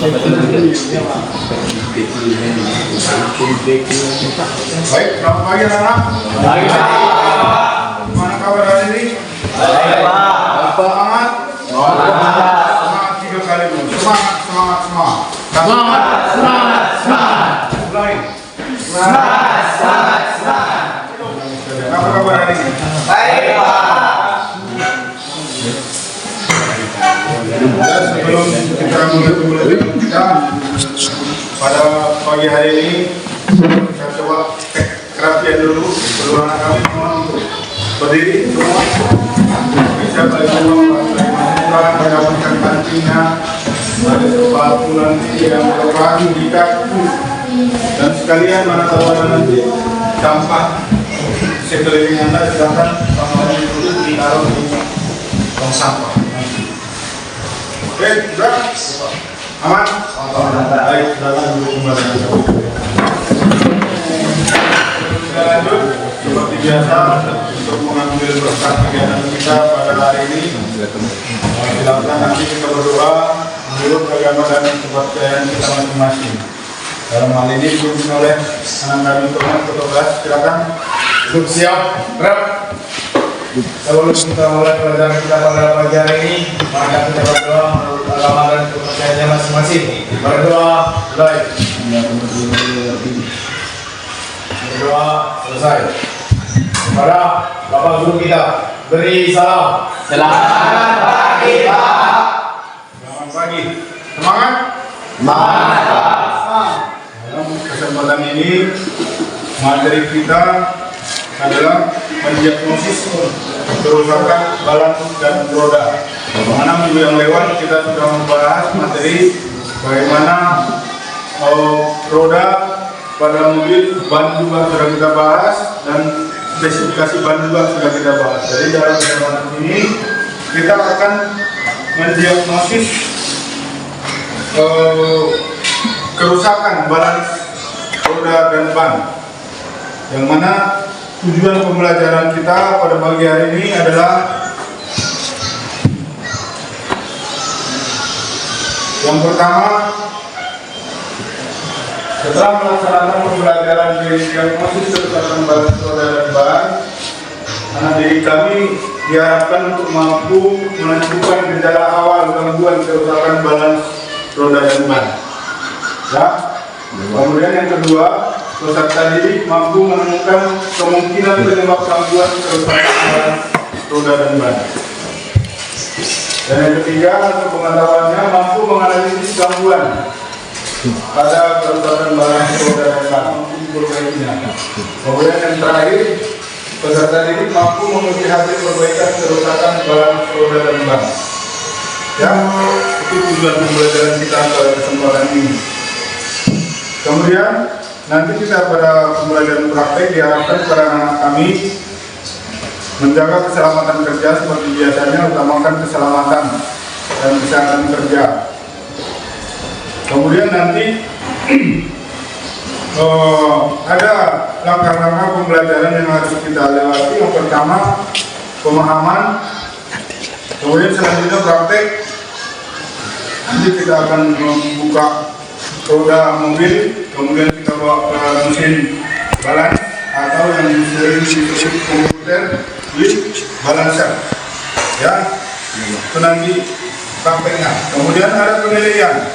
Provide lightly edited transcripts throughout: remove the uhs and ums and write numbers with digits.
Baik, selamat pagi anak-anak. Baik, Pak. Gimana kabar hari ini? Baik, Pak. Semangat. Semangat 3 kali dulu. Semangat. Mulai. Apa kabar hari ini? Baik, Pak. Dan sebelum kita mulai kita pada pagi hari ini kita coba kerapian dulu. Seluruh anak kami mohon untuk berdiri semua. Bisa balik semua mendapatkan kancingnya. Ada sepatu nanti yang berlepas di kaki. Dan sekalian mana tahu ada nanti sampah sekeliling Anda silakan sampah itu ditaruh di tong sampah. Oke, sudah? Aman? Baik, silakan dulu kembali. Kita lanjut seperti biasa untuk mengambil berkat kegiatan kita pada hari ini. Silakan nanti kita berdoa menurut agama dan kepercayaan kita masing-masing. Dalam hal ini dipimpin oleh anak kami Tuhan Ketua. Silakan duduk siap, rep. Sebelum kita mulai pelajaran kita pada pagi hari ini, maka kita berdoa menurut agama dan kepercayaan masing-masing. Berdoa, mulai. Berdoa, selesai. Kepada Bapak Guru kita, beri salam. Selamat pagi, Pak. Selamat pagi. Semangat. Semangat, Pak. Dalam kesempatan ini, materi kita adalah mendiagnosis kerusakan balan dan roda. Bagaimana minggu yang lewat kita sudah membahas materi bagaimana roda pada mobil, ban juga sudah kita bahas, dan spesifikasi ban juga sudah kita bahas. Jadi dalam kesempatan ini kita akan mendiagnosis kerusakan balan roda dan ban, yang mana tujuan pembelajaran kita pada pagi hari ini adalah yang pertama, setelah melaksanakan pembelajaran di diagnosis kerusakan balan roda dan ban, anak didik kami diharapkan untuk mampu menentukan gejala awal gangguan kerusakan balan roda dan ban. Ya. Kemudian yang kedua, peserta didik mampu menemukan kemungkinan penyebab gangguan kerusakan balan roda dan ban. Dan yang ketiga, untuk pengetahuannya mampu menganalisis gangguan pada kerusakan balan roda dan ban, mampu memperbaikinya. Kemudian yang terakhir, peserta didik mampu menguji hasil perbaikan kerusakan balan roda dan ban. Yang itu tujuan pembelajaran kita pada kesempatan ini. Kemudian nanti kita pada pembelajaran praktek diharapkan kepada anak kami menjaga keselamatan kerja seperti biasanya, utamakan keselamatan dan kesehatan kerja. Kemudian nanti ada langkah-langkah pembelajaran yang harus kita lewati. Yang pertama, pemahaman. Kemudian selanjutnya praktek. Nanti kita akan membuka roda mobil, kemudian kita bawa ke mesin balans atau yang sering disebut komputer with balancer. Ya, itu nanti prakteknya. Kemudian ada penilaian.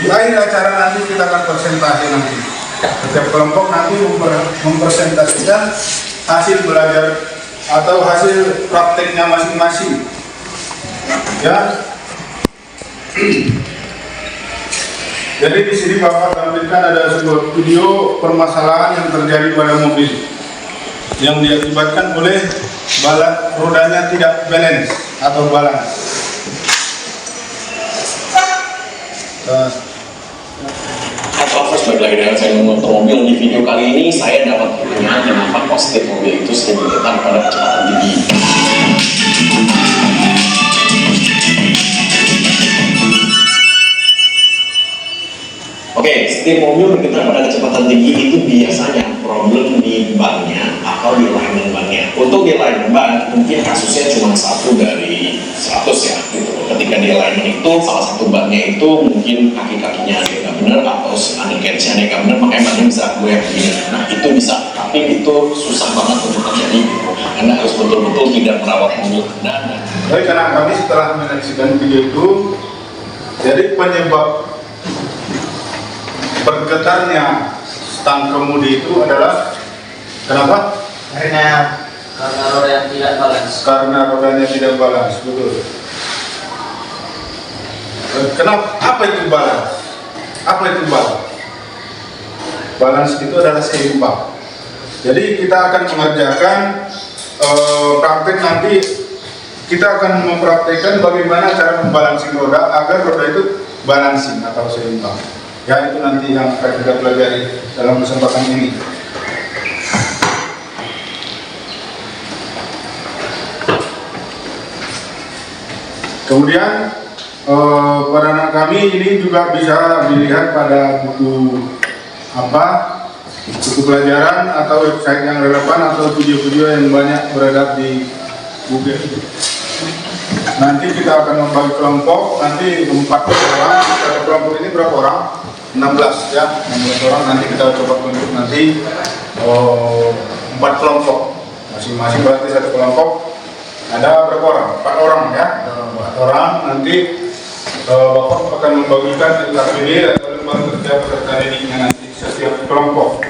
Di akhir acara nanti kita akan presentasi nanti. Setiap kelompok nanti mempresentasikan hasil belajar atau hasil prakteknya masing-masing. Ya. Jadi di sini Bapak tampilkan ada sebuah video permasalahan yang terjadi pada mobil yang diakibatkan oleh balan rodanya tidak balance atau balance. Terus balik lagi dengan saya memotor mobil. Di video kali ini saya dapat pertanyaan kenapa kok setiap mobil itu sering bergetar pada kecepatan tinggi. Oke, setiap mobil bergetar pada kecepatan tinggi itu biasanya problem di bannya atau di alignment bannya. Untuk di alignment ban mungkin kasusnya cuma 1 dari 100 ya gitu. Ketika ketika di alignment itu salah satu bannya itu mungkin kaki-kakinya ada yang nggak benar atau undercarriage-nya ada yang nggak benar, makanya bannya bisa gue yang begini. Nah itu bisa, tapi itu susah banget untuk terjadi gitu. Karena harus betul-betul tidak merawat mobil dan Baik, karena kami setelah menyaksikan video itu, jadi penyebab bergetarnya stang kemudi itu adalah kenapa? Karena roda yang tidak balance. Karena rodanya tidak balance, betul. Kenapa? Apa itu balance? Apa itu balance? Balance itu adalah seimbang. Jadi kita akan mengerjakan praktek nanti. Kita akan mempraktekkan bagaimana cara membalancing roda agar roda itu balancing atau seimbang. Ya, itu nanti yang akan kita pelajari dalam kesempatan ini. Kemudian pada anak kami ini juga bisa dilihat pada buku buku pelajaran atau website yang relevan atau video-video yang banyak beredar di Google. Nanti kita akan membagi kelompok, nanti 4 orang. Satu kelompok ini berapa orang? 16 ya, 16 orang. Nanti kita coba tunjuk nanti 4 kelompok. Masing-masing berarti satu kelompok ada berapa orang? 4 orang ya. 4 orang. Nanti Bapak akan membagikan LKPD atau lembaga kerja peserta didiknya nanti setiap kelompok.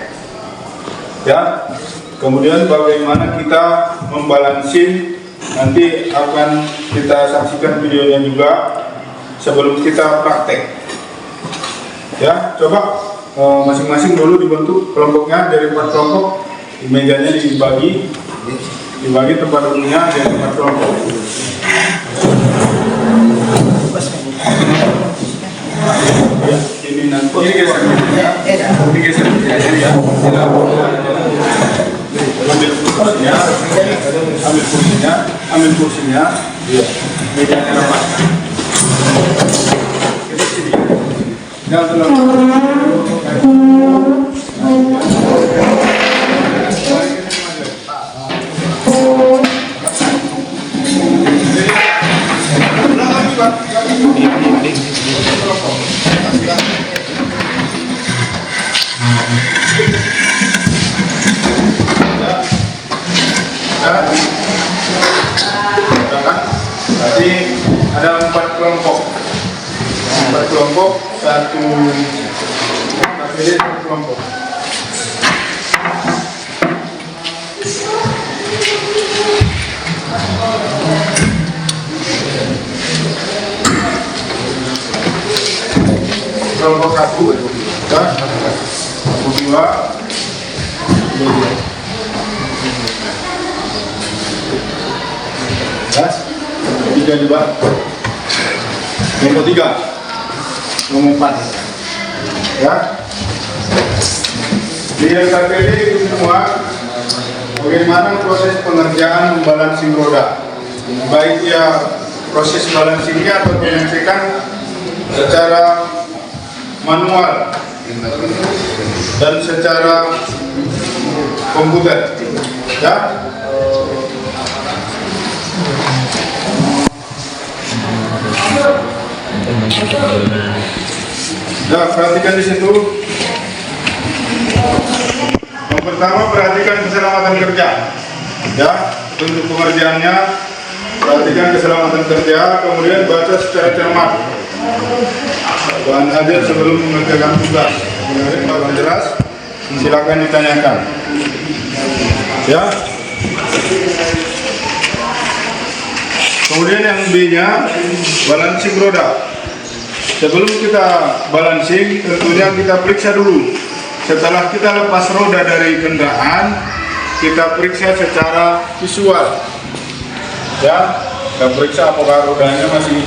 Ya. Kemudian bagaimana kita membalansir, nanti akan kita saksikan videonya juga sebelum kita praktek. Ya, coba masing-masing dulu dibentuk kelompoknya dari 4 kelompok, mejanya dibagi tempat duduknya dari 4 kelompok. Ya, ini nanti ini geser ya. Ambil kursinya, iya. Mejanya rapat. Kita sini. Jangan terlalu. Berarti ada 4 kelompok. 4 kelompok, satu kelompok. Kelompok 1, kelompok 2, tiga juga, kelompok 3, kelompok 4, ya. Di LKPD itu semua bagaimana proses pengerjaan membalancing roda, baik ya proses balancingnya atau pengecekan secara manual dan secara komputer, ya. Nah, perhatikan di situ. Yang pertama, perhatikan keselamatan kerja. Ya, untuk pengerjaannya perhatikan keselamatan kerja, kemudian baca secara cermat bahan hadir sebelum mengerjakan tugas. Kemudian kalau jelas, silakan ditanyakan. Ya. Kemudian yang B-nya, balancing roda. Sebelum kita balancing, tentunya kita periksa dulu. Setelah kita lepas roda dari kendaraan, kita periksa secara visual. Ya, kita periksa apakah rodanya masih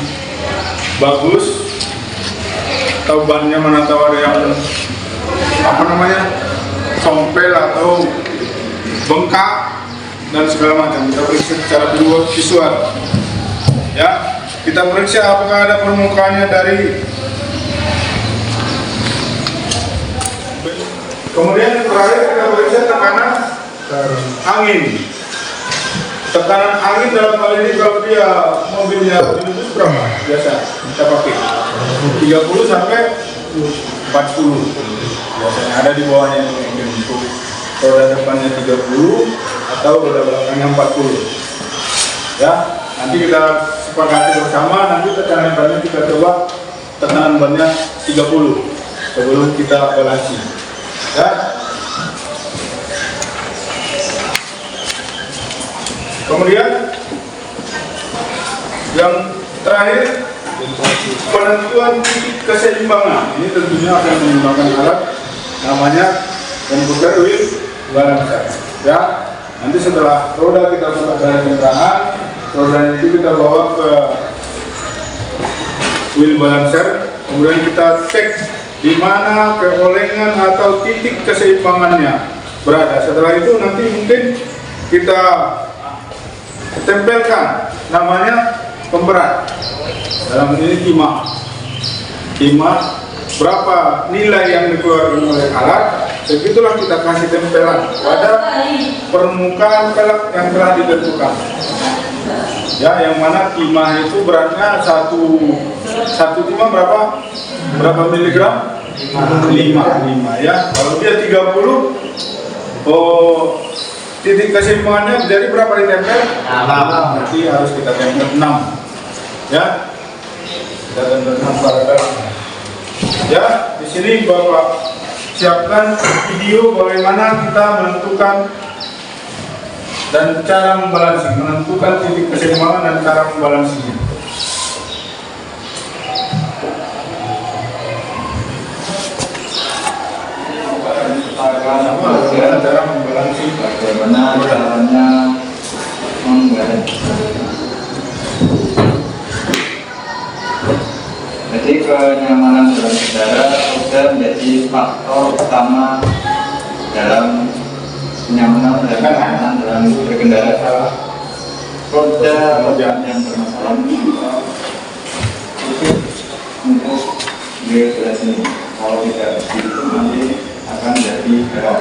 bagus, atau bannya mana tahu ada yang sompel atau bengkak dan segala macam. Kita periksa secara visual. Ya, kita periksa apakah ada permukaannya dari. Kemudian terakhir kita periksa tekanan angin. Tekanan angin dalam hal ini kalau dia mobilnya itu berapa biasa kita pakai? 30 sampai 40 biasanya, ada di bawahnya ini untuk roda depannya 30 atau roda belakangnya 40 ya. Nanti kita sepakati bersama, nanti tekanan bannya kita coba tekanan bannya 30 sebelum kita balansi ya. Kemudian yang terakhir, penentuan titik keseimbangan. Ini tentunya akan menggunakan alat namanya komputer wheel balancer ya. Nanti setelah roda kita buka dari kendaraan, roda itu kita bawa ke wheel balancer, kemudian kita cek di mana keolengan atau titik keseimbangannya berada. Setelah itu nanti mungkin kita tempelkan namanya pemberat, dalam ini timah berapa nilai yang dikeluarkan oleh alat, begitulah kita kasih tempelan pada permukaan pelek yang telah ditentukan ya. Yang mana timah itu beratnya satu timah berapa miligram? 5 ya. Kalau dia 30, titik keseimbangannya jadi berapa ditempel? 6. Berarti harus kita tempel 6 ya. Kita tempel 6 pada peleknya ya. Di sini Bapak siapkan video bagaimana kita menentukan dan cara membalansi, menentukan titik keseimbangan dan cara membalansinya. Cara membalansi, Bagaimana caranya membalansi? Jadi kenyamanan berkendara sudah menjadi faktor utama dalam kenyamanan dan keamanan dalam berkendara. Roda yang bermasalah itu untuk di sini. Kalau tidak begitu nanti akan jadi belok.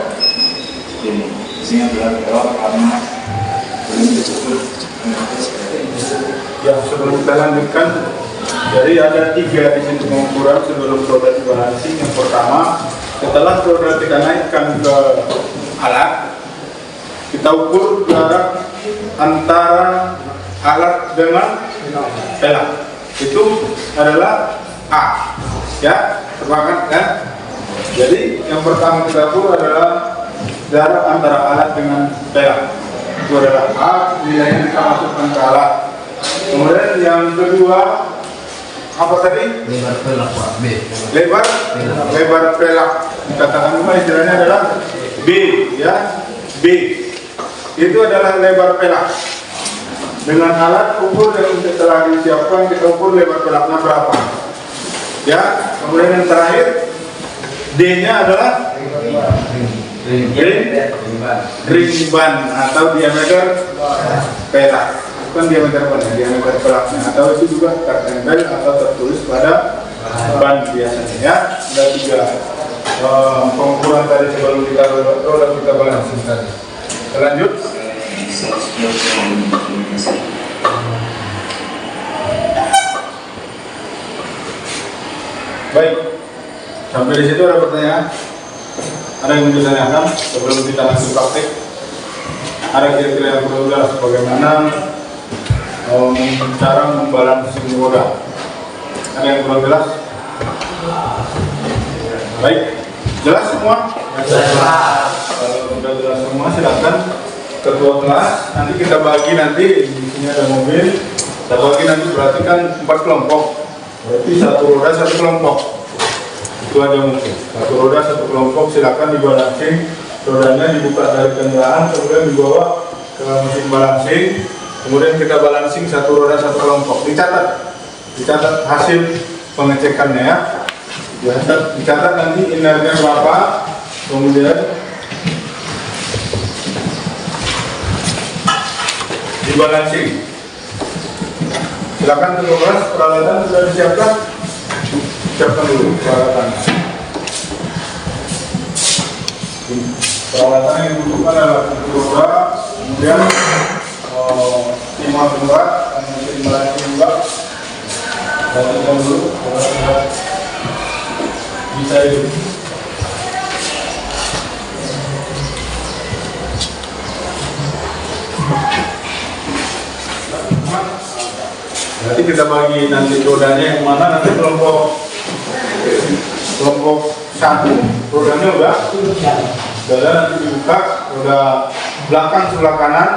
Ini sehingga belok karena belum disebut. Ya, sebelum kita lanjutkan, jadi ada 3 di sini pengukuran sebelum roda dibalansi. Yang pertama, setelah roda kita naikkan ke alat, kita ukur jarak antara alat dengan pelak. Itu adalah A, ya, sepakat kan? Jadi yang pertama kita ukur adalah jarak antara alat dengan pelak. Itu adalah A, nilainya kita masukkan ke alat. Kemudian yang kedua, apa tadi? Lebar pelak Pak, B. Lebar pelak. Dikatakan juga istilahnya adalah B, ya. B. Itu adalah lebar pelak. Dengan alat ukur yang telah disiapkan, kita ukur lebar pelaknya berapa. Ya. Kemudian yang terakhir, D-nya adalah ring ban atau diameter pelak. Bukan diameter ban, diameter pelaknya, atau itu juga tertempel atau tertulis pada ban biasanya ya. Ada 3 pengukuran tadi sebelum kita roda kita balansi tadi. Kita lanjut. Baik, sampai di situ ada pertanyaan? Ada yang ditanyakan sebelum kita langsung praktek? Ada kira-kira yang perlu jelas bagaimana cara membalansi roda? Ada yang perlu jelas? Baik, jelas semua? Kalau sudah jelas semua, silakan ketua kelas. Nanti kita bagi di sini ada mobil. Kita bagi nanti berarti kan 4 kelompok. Berarti 1 roda 1 kelompok. Itu aja mungkin. 1 roda 1 kelompok, silakan dibalansi. Rodanya dibuka dari kendaraan, kemudian dibawa ke mesin balancing. Kemudian kita balancing 1 roda 1 kelompok. Dicatat hasil pengecekannya ya. Dicatat nanti inernya berapa. Kemudian dibalancing. Silakan ketua kelas, peralatan sudah disiapkan. Siapkan dulu peralatan. Peralatan yang dibutuhkan adalah roda, kemudian timah dua, timah dua, lakukan dulu, bisa itu. Berarti kita bagi nanti rodanya yang mana, nanti kelompok satu rodanya udah nanti dibuka roda belakang sebelah kanan,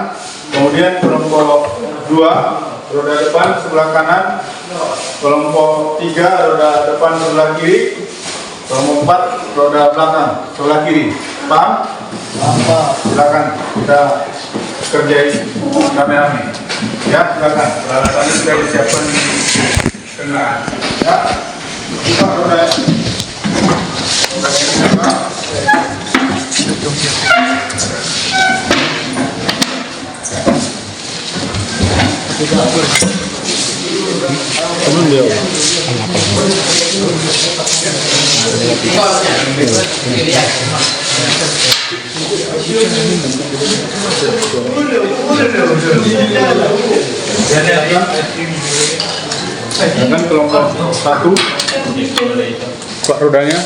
kemudian kelompok 2 roda depan sebelah kanan, kelompok 3 roda depan sebelah kiri, kelompok 4 roda belakang sebelah kiri. Paham? Silakan kita kerjain rame-rame. Ya, silakan. Peralatannya sudah disiapkan di kendaraan. Ya, buka roda. Roda yang kedua. Dengan kelompok 1 buka rodanya.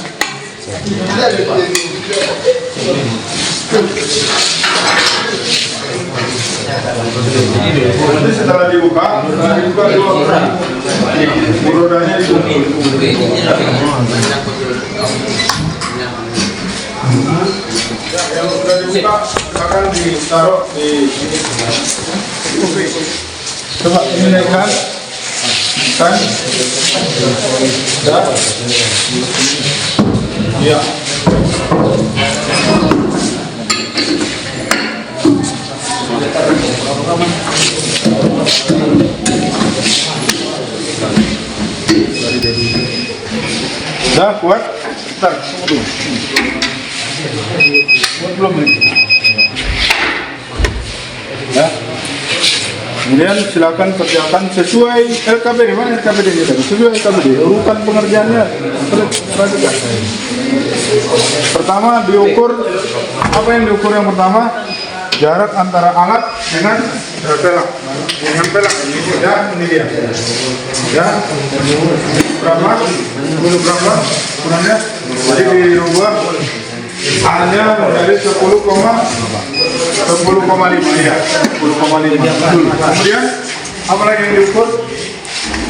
Nanti setelah dibuka rodanya dibuka. Yang sudah dibuka akan ditaruh di sini. Coba ini naikkan. Kan? Dah. Ya. Dah kuat? Bentar, tunggu. Belum ini. Ya. Kemudian silakan kerjakan sesuai LKPD. Mana LKPD ini tadi? Sesuai LKPD. Urutan pengerjaannya perhatikan. Pertama diukur, apa yang diukur yang pertama? Jarak antara alat dengan pelak. Dengan pelak ini ya, ini dia. Ya, berapa? 10 berapa? Ukurannya? Jadi dirubah hanya dari 10,5 ya, 10,5. Kemudian apa lagi yang diukur?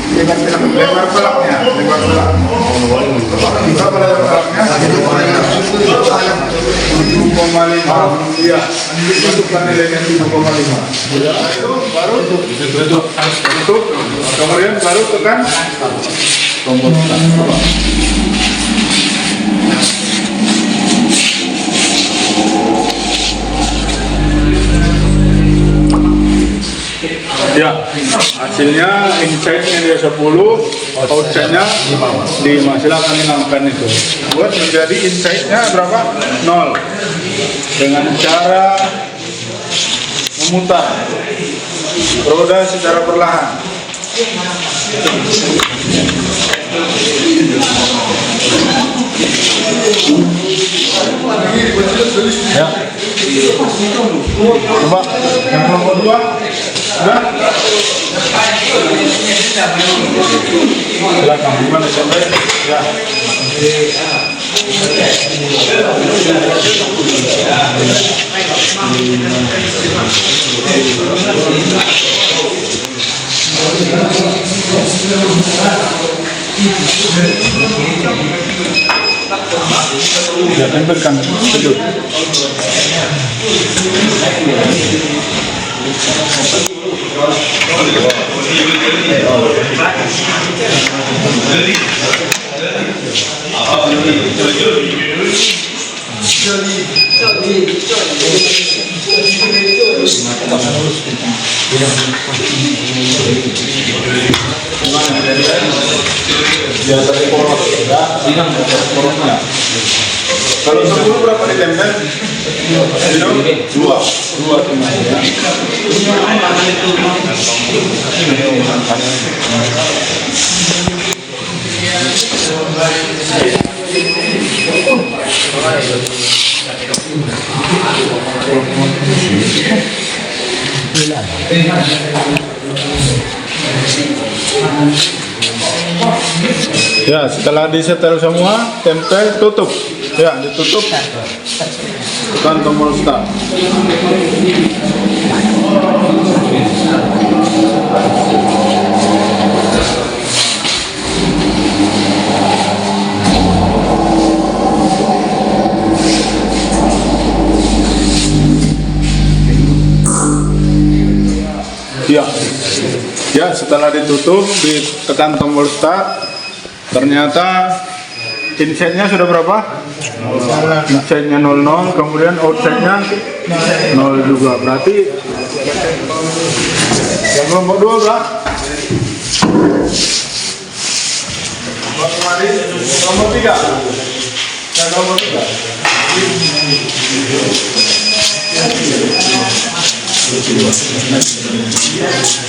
Lebar pelaknya, lebar pelak. Berapa lebar pelaknya? 7,5. Iya, masukkan nilainya 7,5. Itu baru tutup. Kemudian baru tekan tombol tekan. Ya, hasilnya inside-nya dia 10, outside-nya 5. Silakan hilangkan itu. Buat menjadi inside-nya berapa? 0. Dengan cara memutar roda secara perlahan. Ya. Coba yang kelompok 2. Sudah? Silakan, gimana sampai? Ya. Ya, tempelkan sudut. Biasanya poros ya, bilang porosnya. Kalau 10 berapa ditempel? 2 cuma ya. Ya, setelah disetel semua, tempel, tutup. Ya, ditutup. Tekan tombol start. Ya, ya setelah ditutup, ditekan tombol start, ternyata insetnya sudah berapa? Insetnya 00, kemudian outsetnya 0 juga. Berarti yang nomor 2 berapa? Nomor 3. Yang nomor 3.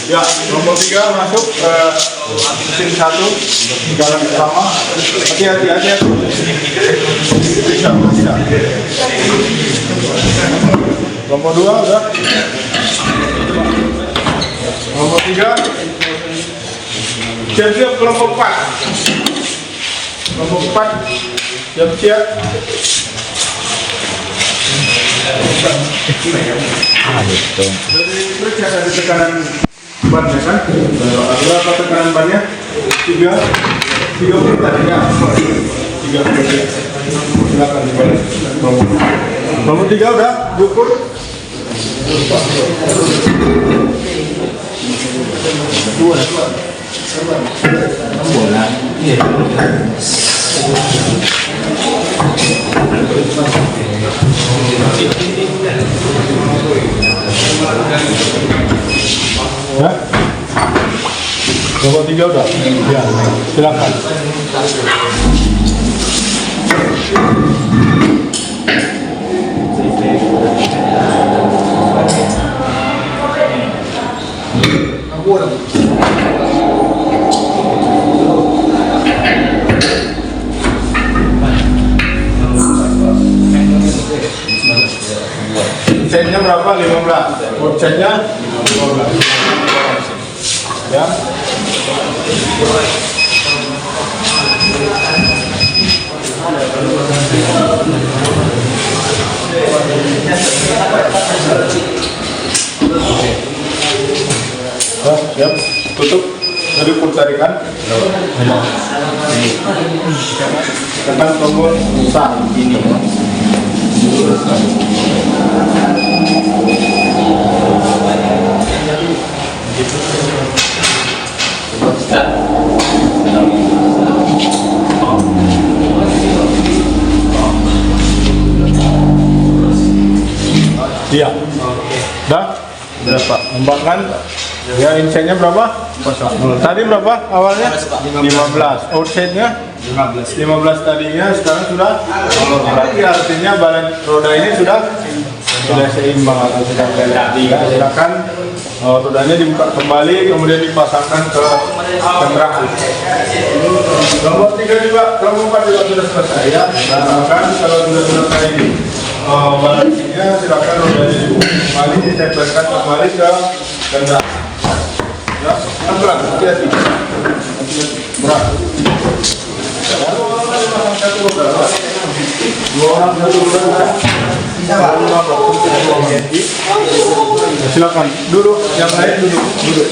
Ya, nomor 3 masuk ke mesin 1 jalan pertama. Hati-hati. Bisa. Nomor 2 udah. Nomor 3. Siap-siap kelompok 4. Kelompok 4 siap-siap. Terus ada tekanan ban ya kan? Berapa tekanan bannya? 3 tadi ya? 3 silakan dibalik. Nomor 3 udah diukur. Bola. Ya, nomor 3 udah. Ya, silakan. Setnya berapa? 15. Outsetnya 15. Ya. Siap. Tutup. Jadi tarikan. Tekan tombol start ini. Iya. Dah? Berapa? Membangkan. Ya, insetnya berapa? Tadi berapa awalnya? 15. Outsetnya 15 tadinya, sekarang sudah. Berarti artinya badan roda ini sudah seimbang atau sudah jadi. Silakan rodanya dibuka kembali, kemudian dipasangkan ke kendaraan. Nomor 3 juga, nomor 4 juga sudah selesai ya. Silakan kalau sudah selesai ini badannya, silakan rodanya dibuka kembali, ditempelkan kembali ke kendaraan. Ya, pelan-pelan, hati-hati. Berat. Dua orang satu roda. Silakan duduk, yang lain duduk.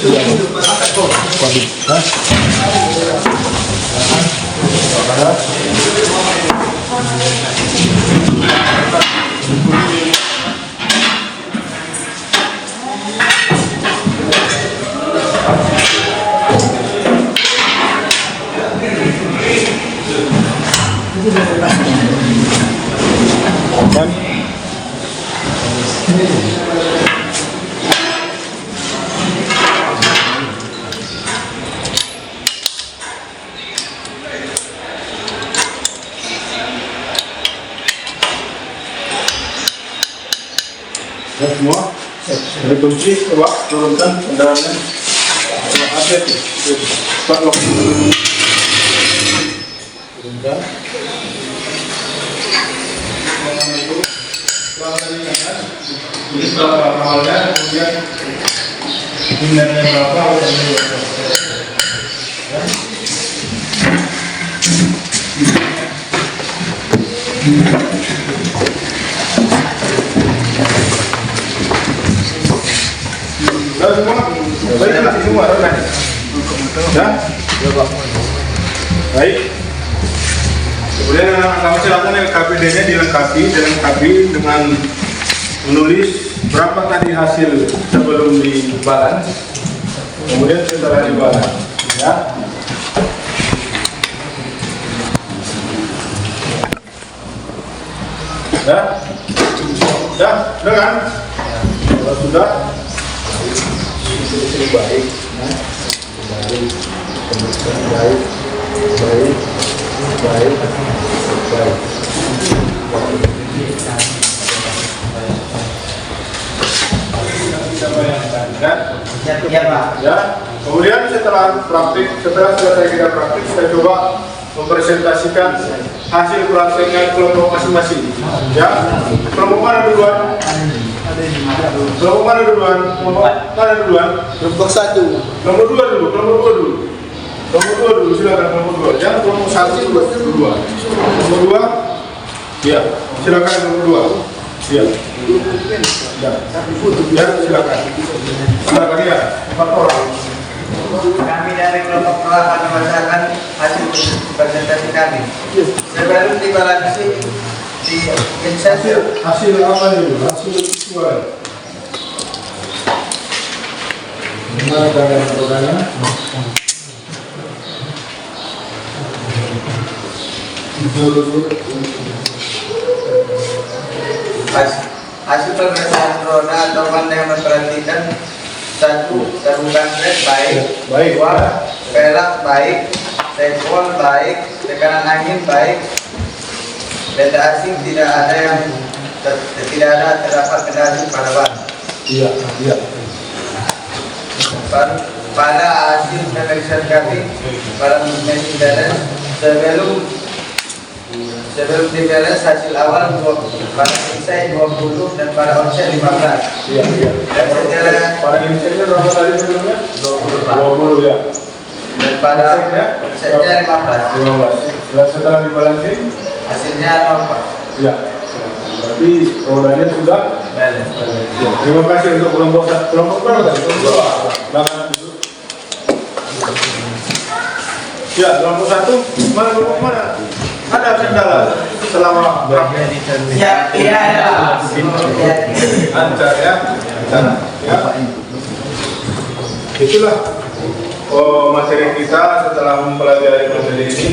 Ya semua, ada kunci, coba turunkan kendaraannya. Update, start lock. Turunkan. tadi kan, jadi berapa awalnya, kemudian hindarnya berapa, awalnya berapa. Ya. Sudah semua? Baik, semua kan? Ya? Baik. Kemudian kami silakan LKPD-nya dilengkapi dengan menulis berapa tadi hasil sebelum dibalan, kemudian setelah dibalan. Ya. Ya, ya, sudah kan? Kalau sudah, baik, baik, kita bayangkan, kan? Ya, Pak. Ya. Kemudian setelah selesai kita praktik, saya coba mempresentasikan hasil prakteknya kelompok masing-masing. Ya, kelompok mana duluan? Kelompok mana duluan? Mana duluan? Kelompok 1. Kelompok 2 dulu. Kelompok 2 dulu, silakan kelompok 2. Jangan kelompok 1 dulu. Kelompok 2. Ya, silakan kelompok 2. Ya. Ya, silakan. Silakan ya, 4 orang. Kami dari kelompok 2 akan membacakan hasil presentasi kami. Sebelum dibalansi di insentif Hasil apa ini? Hasil visual. Mana programnya? hasil pemeriksaan roda atau Anda yang memperhatikan 1. Tabungan red baik, Baik. 2. Perak baik, tekol baik, tekanan angin baik, benda asing tidak ada terdapat benda asing pada ban. Iya. Pada hasil pemeriksaan kami pada mesin beres sebelum diberes hasil awal pada selesai 20 dan pada onset 15. Iya. Dan setelah Pada inisialnya berapa tadi sebelumnya? 20 ya. dan pada onsetnya 15. Setelah dibalansin? Hasilnya 0. Iya. Berarti rodanya sudah Beres. ya. Terima kasih untuk kelompok berapa tadi? Kelompok 2. Belakang dulu. Ya, kelompok 1. Mana kelompok mana? Ada kendala selama praktek? Ya, iya ada. Lancar ya. Ya. Itulah materi kita setelah mempelajari materi ini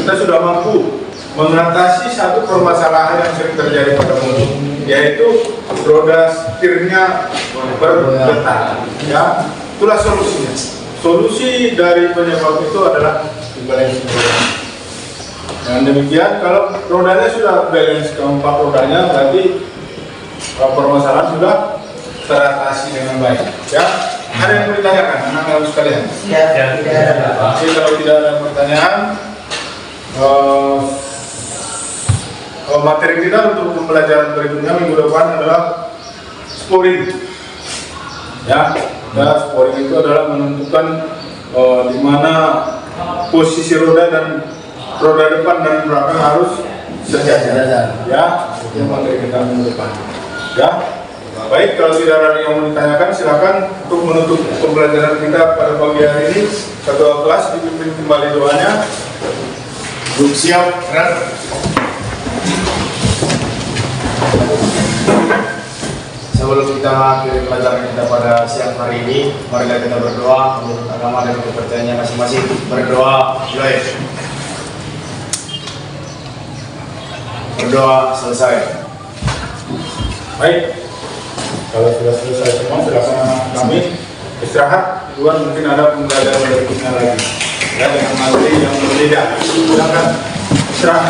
kita sudah mampu mengatasi satu permasalahan yang sering terjadi pada mobil, yaitu roda setirnya bergetar. Ya, itulah solusinya. Solusi dari penyebab itu adalah imbalansi roda. Dan demikian, kalau rodanya sudah balance keempat rodanya, berarti permasalahan sudah teratasi dengan baik. Ya, ada yang mau ditanyakan, anak-anak sekalian? Ya, tidak ada. Jadi kalau tidak ada pertanyaan, materi kita untuk pembelajaran berikutnya minggu depan adalah sporing. Ya, sporing itu adalah menentukan di mana posisi roda dan roda depan dan belakang harus sejajar. Ya, itu materi kita minggu depan. Ya, baik, kalau tidak ada yang mau ditanyakan, silakan untuk menutup pembelajaran kita pada pagi hari ini. Ketua kelas dipimpin kembali doanya. Siap, gerak. Sebelum kita mengakhiri pelajaran kita pada siang hari ini, marilah kita berdoa menurut agama dan kepercayaannya masing-masing. Berdoa, berdoa selesai. Baik, kalau sudah selesai semua, silakan kami istirahat. Luar mungkin ada pembelajaran berikutnya lagi. Ya, dengan materi yang berbeda. Silakan istirahat.